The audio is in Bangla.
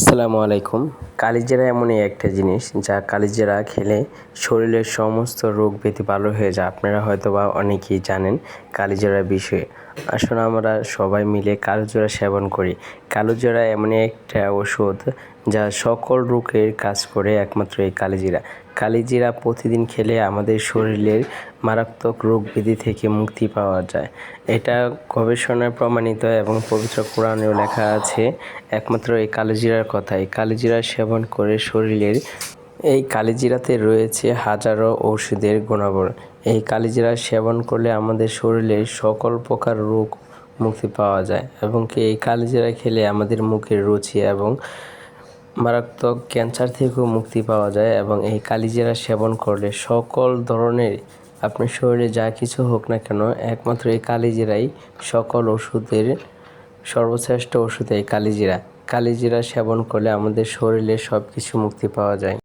আসসালামু আলাইকুম। কালিজিরা এমনই একটা জিনিস যা কালিজিরা খেলে শরীরের সমস্ত রোগ ব্যাধি ভালো হয়ে যায়। আপনারা হয়তোবা অনেকেই জানেন কালিজিরার বিষয়ে। আসুন আমরা সবাই মিলে কালোজিরা সেবন করি। কালোজিরা এমনই একটা ওষুধ যা সকল রোগের কাজ করে একমাত্র এই কালিজিরা। কালিজিরা প্রতিদিন খেলে আমাদের শরীরের মারাত্মক রোগ ব্যাধি থেকে মুক্তি পাওয়া যায়। এটা গবেষণায় প্রমাণিত এবং পবিত্র কোরআনেও লেখা আছে একমাত্র এই কালিজিরার কথা। এই কালিজিরা সেবন করে শরীরের এই কালিজিরাতে রয়েছে হাজারো ঔষধের গুণাগুণ। এই কালিজিরা সেবন করলে আমাদের শরীরের সকল প্রকার রোগ মুক্তি পাওয়া যায় এবং এই কালিজিরা খেলে আমাদের মুখের রুচি এবং মারাত্মক ক্যান্সার থেকেও মুক্তি পাওয়া যায় এবং এই কালিজিরা সেবন করলে সকল ধরনের আপনার শরীরে যা কিছু হোক না কেন একমাত্র এই কালিজিরাই সকল ওষুধের সর্বশ্রেষ্ঠ ওষুধ। এই কালিজিরা সেবন করলে আমাদের শরীরে সব কিছু মুক্তি পাওয়া যায়।